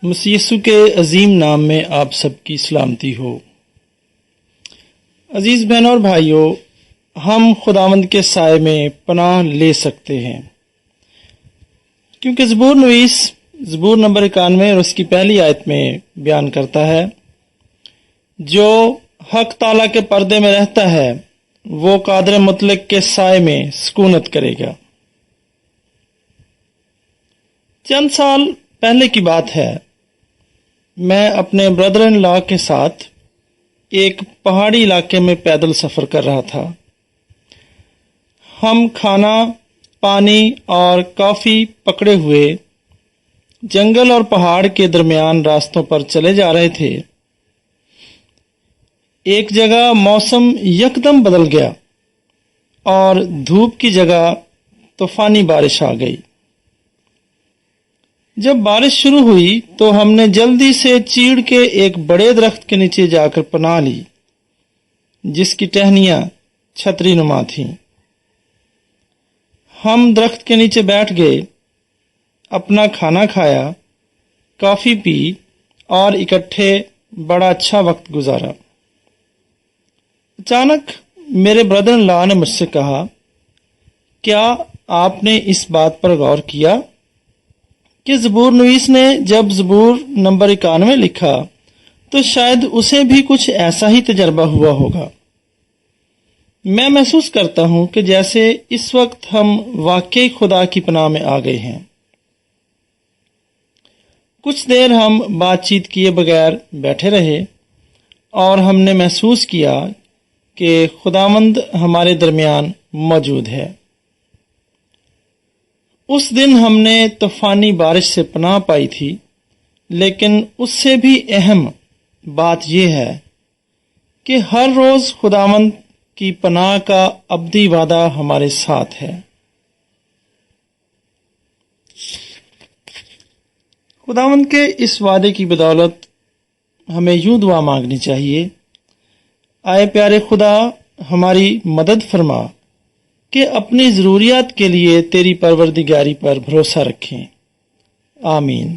مسیح یسوع کے عظیم نام میں آپ سب کی سلامتی ہو۔ عزیز بہنوں اور بھائیوں، ہم خداوند کے سائے میں پناہ لے سکتے ہیں، کیونکہ زبور نویس زبور نمبر 91 اور اس کی پہلی آیت میں بیان کرتا ہے، جو حق تعالیٰ کے پردے میں رہتا ہے وہ قادر مطلق کے سائے میں سکونت کرے گا۔ چند سال پہلے کی بات ہے، میں اپنے بردر ان لا کے ساتھ ایک پہاڑی علاقے میں پیدل سفر کر رہا تھا۔ ہم کھانا، پانی اور کافی پکڑے ہوئے جنگل اور پہاڑ کے درمیان راستوں پر چلے جا رہے تھے۔ ایک جگہ موسم یکدم بدل گیا اور دھوپ کی جگہ طوفانی بارش آ گئی۔ جب بارش شروع ہوئی تو ہم نے جلدی سے چیڑ کے ایک بڑے درخت کے نیچے جا کر پناہ لی، جس کی ٹہنیاں چھتری نما تھیں۔ ہم درخت کے نیچے بیٹھ گئے، اپنا کھانا کھایا، کافی پی اور اکٹھے بڑا اچھا وقت گزارا۔ اچانک میرے بردر ان لا نے مجھ سے کہا، کیا آپ نے اس بات پر غور کیا کہ زبور نویس نے جب زبور نمبر 91 لکھا تو شاید اسے بھی کچھ ایسا ہی تجربہ ہوا ہوگا۔ میں محسوس کرتا ہوں کہ جیسے اس وقت ہم واقعی خدا کی پناہ میں آ گئے ہیں۔ کچھ دیر ہم بات چیت کیے بغیر بیٹھے رہے اور ہم نے محسوس کیا کہ خداوند ہمارے درمیان موجود ہے۔ اس دن ہم نے طوفانی بارش سے پناہ پائی تھی، لیکن اس سے بھی اہم بات یہ ہے کہ ہر روز خداوند کی پناہ کا ابدی وعدہ ہمارے ساتھ ہے۔ خداوند کے اس وعدے کی بدولت ہمیں یوں دعا مانگنی چاہیے، آئے پیارے خدا ہماری مدد فرما کہ اپنی ضروریات کے لیے تیری پروردگاری پر بھروسہ رکھیں۔ آمین۔